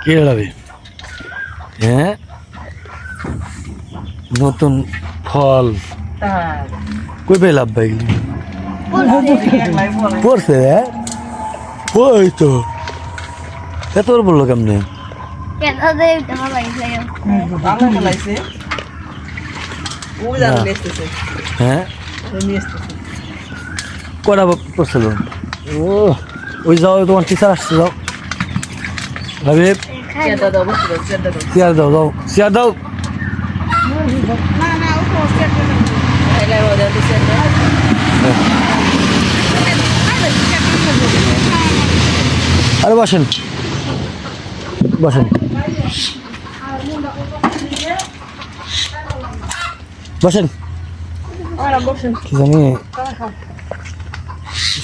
কে লাভে হ্যাঁ নতুন ফল কই পেয়ে লাভ ভাই পড়ছে হ্যাঁ ওই তো এত বললো কেমনে হ্যাঁ কটা পড়ছিল ও ওই যাও তোমার টিচার আসছে যাও ভাবি চেয়ার দাও দাও চেয়ার দাও আরে বসেন বসেন বসেন কি জানি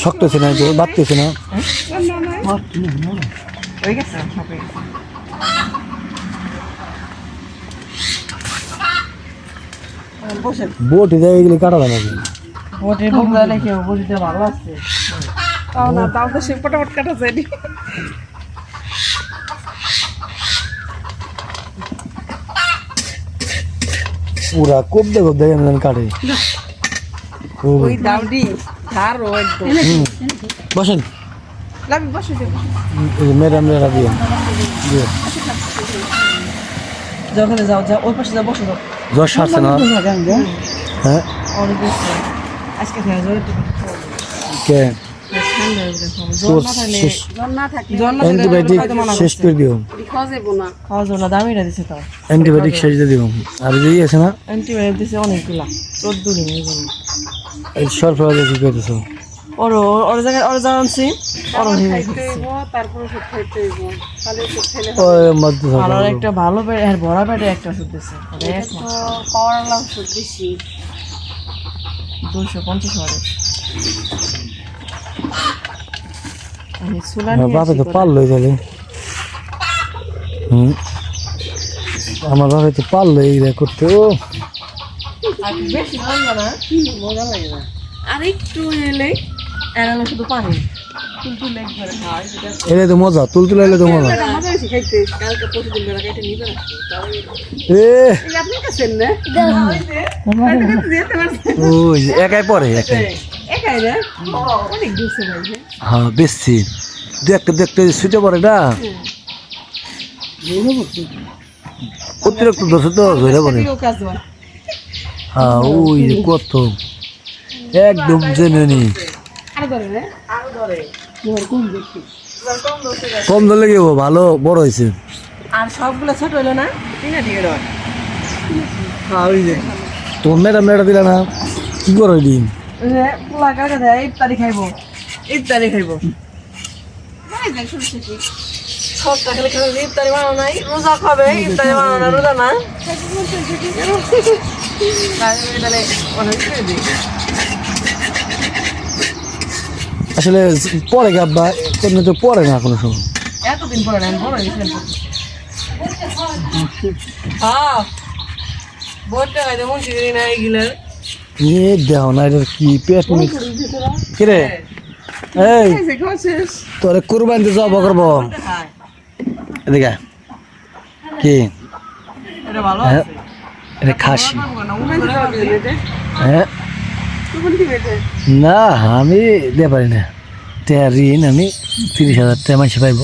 শক্তছে না বাড়তেছে না বটি দেয় এগুলি কাটা দেয় নাকি ভালো আছে তাও তো সে ফটাফট কাটা যায়নি পুরা কোপ দেয় আমি কাটে ওই দাউডি ধার ও একদম বসেন লাভি বসে দেব ম্যাডাম মেরা দিয়ে দিয়ে যখন যাও যাও ওই পাশে যাও বসে যাও জ্বর সারছে না হ্যাঁ অনেক বেশি আজকে থেকে জ্বর কে অ্যান্টিবায়োটিক শেষ করে দিও খাওয়া যাবে না দামিটা দিছে তো অ্যান্টিবায়োটিক শেষ দিয়ে দিও আর যেই আছে না অ্যান্টিবায়োটিক দিছে অনেকগুলা 14 দিন এই জন্য এই সরফরাজ কি কইতেছো ওর জায়গায় ওর জানছি ওর তারপর ওষুধ খাইতে হইব তাহলে ওষুধ খেলে ওই মধ্যে আর একটা ভালো পেটে আর বড় পেটে একটা ওষুধ দিছে পাওয়ারলা ওষুধ বেশি 250 টাকা বাপে তো পারলোই তাহলে আমার বাপে তো পারলো এই করতে ও বেশি মজা লাগে না আর একটু এলে এরালে শুধু পানি তুলতুল একবারে খায় এলে তো মজা তুলতুল এলে তো মজা মজা বেশি খাইতে কালকে প্রতিদিন বেলা কেটে নিবে না আপনি কাছেন না ওই একাই পরে একাই একাই না অনেক দূরছে ভাই হ্যাঁ বেশি দেখতে দেখতে ছুটে পড়ে না অতিরিক্ত দোষ তো ধরে পড়ে হ্যাঁ ওই কত একদম জেনে কম ধরলে কি ভালো বড় হয়েছে আর সবগুলো ছোট হলো না ঠিক আছে হ্যাঁ ওই যে তোর মেয়েটা মেয়েটা দিলে না কি করো দিন ইফতারি খাইবো সবটা খেলে খেলে ইফতারি বানানো নাই রোজা খাবে ইফতারি বানানো না রোজা না আসলে পরে গাব্বা কোনো তো পরে না কোনো সময় এতদিন পরে না বড় হ্যাঁ বলতে হয় যেমন চিনি না এগুলো দেও না এটা কি পেট মিট কিরে এই তোরে কুরবানি দিয়ে জব করবো এদিকে কি এটা ভালো হ্যাঁ এটা খাসি হ্যাঁ না আমি দিতে পারি না ঋণ আমি 30,000 টাকা মাসে পাইব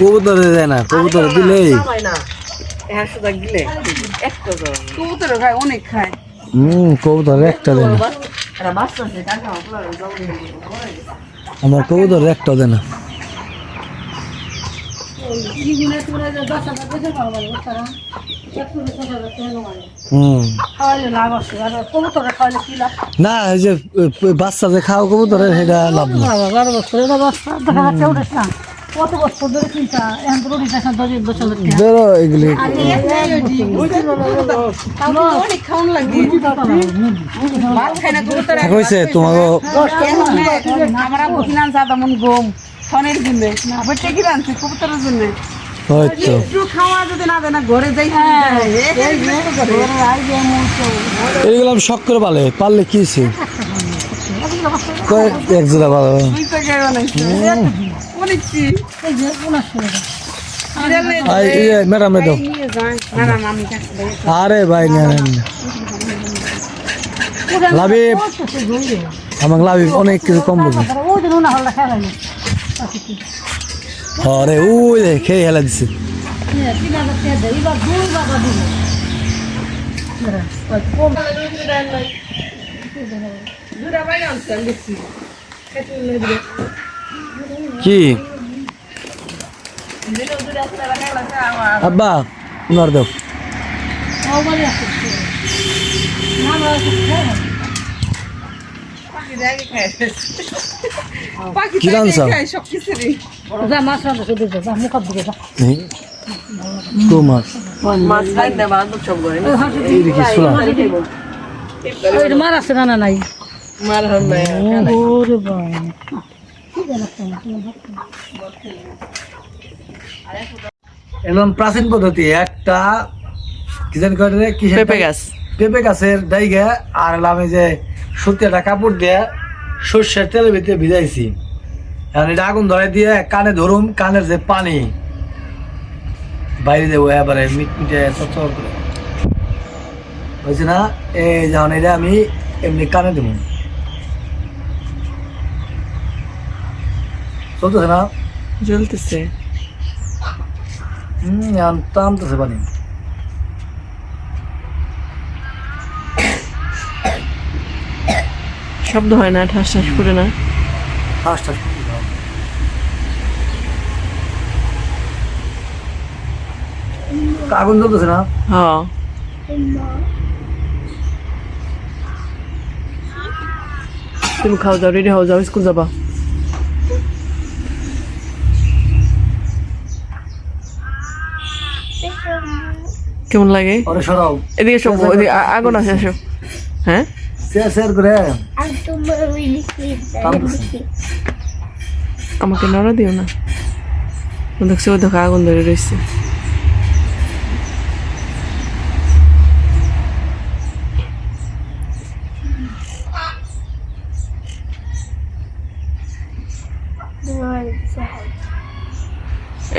কবুতরে দেয় না কবুতরে দিলেই অনেক খায় কবুতরে একটা দেয় না আমার কবুতরে একটা দেয় না না এই যে বাচ্চা যে খাও কবুতরের সেটা লাভ না ধরো এগুলি হয়েছে তোমার হয়তো এইগুলো আমি শখ করে পারলে কি কয় এক জোড়া ভালো দুই টাকায় বানাইছে অনেক কি ম্যাডাম দাও আরে ভাই না লাবিব আমাকে লাবিব অনেক কিছু কম বুঝে আরে ওই খেয়ে হেলা দিছে কি আব্বা উনার দাও কি রান্না তো মাছ মাছ খাইতে বাদ সব করে এই দেখি সোলা মার আছে না নাই মার হল না ওরে বাবা একদম প্রাচীন পদ্ধতি একটা কি জানি কয় রে কি পেঁপে গাছ পেঁপে গাছের ডাইগা আর আমি যে সুতি একটা কাপড় দিয়ে সর্ষের তেলের ভিতরে ভিজাইছি এখন এটা আগুন ধরে দিয়ে কানে ধরুম কানের যে পানি বাইরে দেবো এবারে মিটমিটে চচ্চর করে হয়েছে না এই যখন এটা আমি এমনি কানে দেবো চলতেছে না জ্বলতেছে এখন টানতেছে পানি শব্দ হয় না ঠাস ঠাস করে না ফার্স্ট আগুন জ্বলতেছে না হ্যাঁ তুমি খাও যাও রেডি হও যাও স্কুল যাবা কেমন লাগে ওরে সরাও এদিকে সব ওদিকে আগুন আছে আসো হ্যাঁ শেয়ার শেয়ার করে আমাকে নড়া দিও না দেখছি ও দেখো আগুন ধরে রয়েছে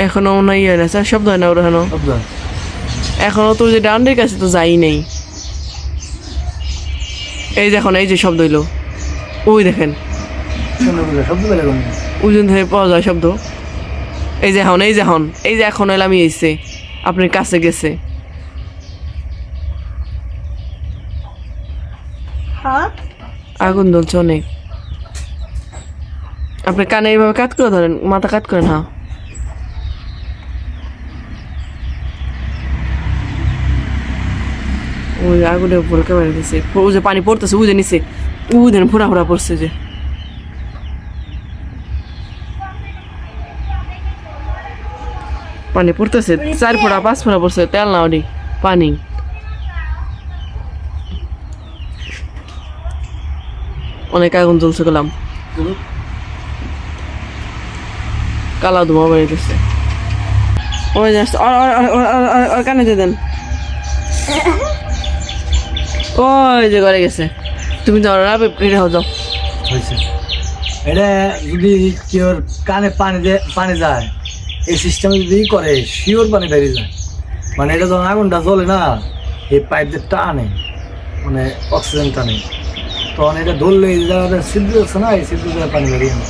এখনো মনে হয় না স্যার শব্দ হয় না ওরা এখনো তো যে ডান্ডের কাছে তো যাই নেই এই যে এখন এই যে শব্দ হইলো ওই দেখেন ওজন থেকে পাওয়া যায় শব্দ এই যে এখন এই যে এখন এলাম এসে আপনার কাছে গেছে আগুন জ্বলছে অনেক আপনি কানে এইভাবে কাট করে ধরেন মাথা কাট করেন হ্যাঁ ওই আগুনের উপরে ক্যামেরা দিছে ওই যে পানি পড়তেছে ওই যে নিচে ওই দেন ফোড়া ফোড়া পড়ছে যে পানি পড়তেছে 4 ফোঁটা 5 ফোঁটা পড়ছে তেল না ওডি পানি অনেক আগুন জ্বলছে গেলাম কালা ধোঁয়া বেরিয়েছে ওই ওর কানে দিয়ে দেন ওই যে ঘরে গেছে তুমি ধরো না রেডি হও যাও এটা যদি কেউ কানে পানি যায় এই সিস্টেম যদি করে শিওর পানি বেরিয়ে যায় মানে এটা যখন আগুনটা জ্বলে না এই পাইপ দিয়ে টানে মানে অক্সিজেন টানে তখন এটা ধরলে এই জায়গাটা সিদ্ধ হচ্ছে না এই সিদ্ধ জায়গায় পানি বেরিয়ে না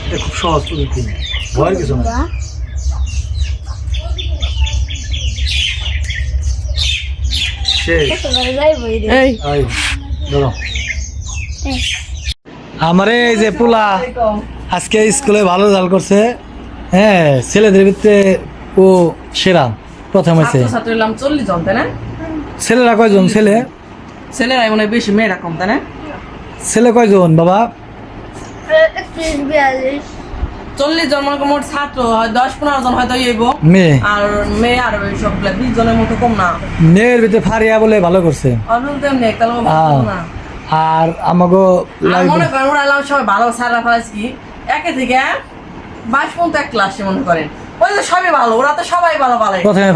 এটা খুব সহজ পদ্ধতি ভয়ের কিছু না আমার এই যে পোলা আজকে স্কুলে ভালো রেজাল্ট করছে হ্যাঁ ছেলেদের ভিতরে ও সেরা প্রথম হয়েছে ছেলেরা কয়জন ছেলেরাই মনে হয় বেশি মেয়েরা কম তাই না ছেলে কয়জন বাবা 40 জন মোট ছাত্র 10-15 জন হয়তো মেয়ে আর মেয়ে আর সবগুলা 20 জনের মতো কম না মেয়ের ভিতরে ফারিয়া বলে ভালো করছে আর আমাকে মনে করেন ওরা এলাম সবাই ভালো স্যাররা ফেলাইছি কি একে থেকে 22 পর্যন্ত এক ক্লাসে মনে করেন ওই যে সবই ভালো ওরা তো সবাই ভালো ভালো প্রথমে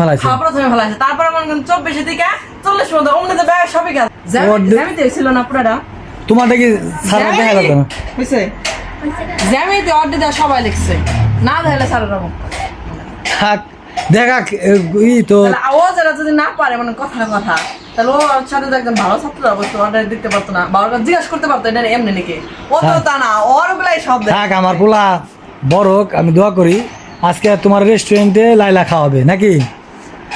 ফেলাইছে তারপরে মনে করেন 24 থেকে 40 পর্যন্ত অমনে তো ব্যাগ সবই গেল জ্যামিতি ছিল না পুরাটা তোমারটা কি সারা দেখা যাবে না বুঝছে জ্যামিতে অর্ডার দেওয়া সবাই লিখছে না দেখলে সারা রকম থাক দেখা ই তো তাহলে আওয়াজ এরা যদি না পারে মানে কথার কথা তাহলে ওর সাথে তো একদম ভালো ছাত্র অবশ্য অর্ডার দিতে পারতো না বাবার কাছে জিজ্ঞাসা করতে পারতো এটা এমনি নাকি ও তো তা না ওর বেলায় সব দেয় থাক আমার পোলা বড় হোক, আমি দোয়া করি আজকে তোমার রেস্টুরেন্টে লাইলা খাওয়াবে নাকি?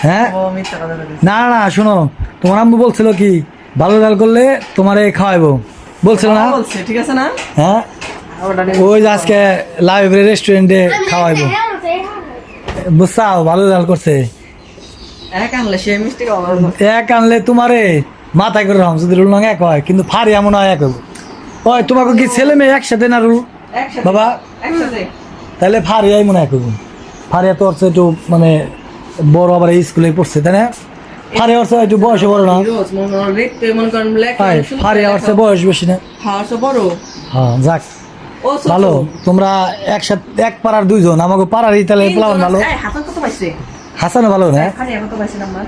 হ্যাঁ ও মিথ্যা কথা বলে না না শোনো, তোমার আম্মু বলছিল কি ভালো ডাল করলে তোমারে খাওয়াবো বলছিল না? বলছে ঠিক আছে না হ্যাঁ অর্ডার ওই যে আজকে লাইব্রেরি রেস্টুরেন্টে খাওয়াইবো, বুঝছাও? ভালো ডাল করছে। এক আনলে সে মিষ্টি খাওয়া এক আনলে তোমারে মাথায় করে রাম যদি রুল নং এক হয়, কিন্তু ফারি এমন হয় এক হইব। ওই তোমাকে কি ছেলে মেয়ে একসাথে না রুল একসাথে বাবা? একসাথে তাহলে ফারিয়াই মনে হয় করবো। ফারিয়া তো হচ্ছে একটু মানে বড়, আবার এই স্কুলে পড়ছে তাই না? ফারিয়া হচ্ছে একটু বয়সে বড় না? রোজ মনে হয় দেখতে মনে করেন ব্ল্যাক ফারিয়া হচ্ছে বয়স বেশি না? হাওয়া বড় হ্যাঁ যাক ও ছোট। ভালো, তোমরা একসাথে এক পাড়ার দুইজন, আমাকে পাড়ারই তাহলে প্লান ভালো। এই হাসান কত পাইছে হাসানো ভালো না? ফারিয়া কত পাইছে নাম্বার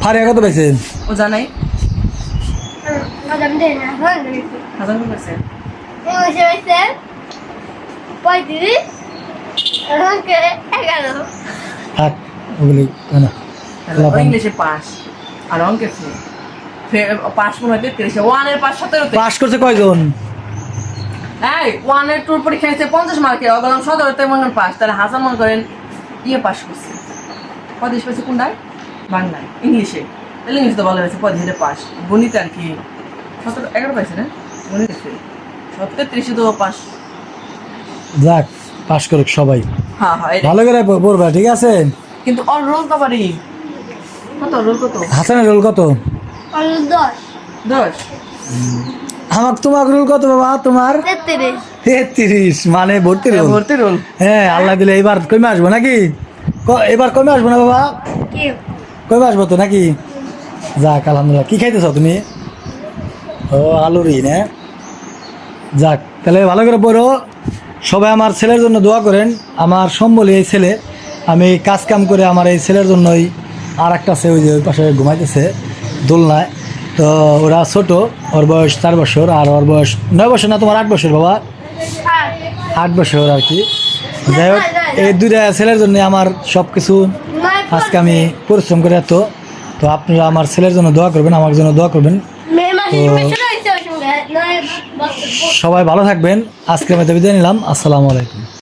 ফারিয়া কত পাইছেন? ও জানাই Madame Dena, ¿dónde হাসান কত পাইছে dice? ¿Puedes decir? ¿Qué? থাক ওগুলি না। ও ইংলিশে পাস আর অঙ্কে পাস মনে হয় 33 ওয়ানের পাস 17 পাস করছে কয়জন? এই ওয়ানের টুর পরীক্ষা নিতে 50 মার্কের অগলম 17 তে মনে করেন পাস, তাহলে হাসান মনে করেন ইয়ে পাস করছে পদিশ পাইছে কোনটায় বাংলায় ইংলিশে, তাহলে ইংলিশ তো ভালো হয়েছে পদিশে পাস। গণিত আর কি 17 11 পাইছে না গণিত 37 তো পাস। যাক পাস করুক সবাই, হ্যাঁ হ্যাঁ ভালো করে পড়বা ঠিক আছে? কিন্তু ওর রোল কবারই কত রোল কত হাসানের রোল কত? Los dos. 10 আমার তোমার রোল কত বাবা? তোমার 33. 33 মানে ভর্তি রোল। ভর্তি রোল হ্যাঁ আল্লাহ দিলে এবার কমে আসবো নাকি? এবার কমে আসবো না বাবা? ¿Qué? কমে আসবো তো নাকি? যাক আলহামদুলিল্লাহ। কি খাইতেছ তুমি? ও আলুরি না? যাক তাহলে ভালো করে পড়ো সবাই। আমার ছেলের জন্য দোয়া করেন। আমার সম্বলি এই ছেলে, আমি কাজ কাম করে আমার এই ছেলের জন্যই আর একটা আছে ওই যে ওই পাশে ঘুমাইতেছে দোলনায়। তো ওরা ছোট, ওর বয়স 4 বছর আর ওর বয়স 9 বছর না, তোমার 8 বছর বাবা? 8 বছর আর কি। যাই হোক এই দুইটা ছেলের জন্য আমার সব কিছু আজকে আমি পরিশ্রম করে এত। তো আপনারা আমার ছেলের জন্য দোয়া করবেন, আমার জন্য দোয়া করবেন। Me imagino que yo no hice, no es... সবাই ভালো থাকবেন। আজকে আমি বিদায় নিলাম। আসসালামু আলাইকুম।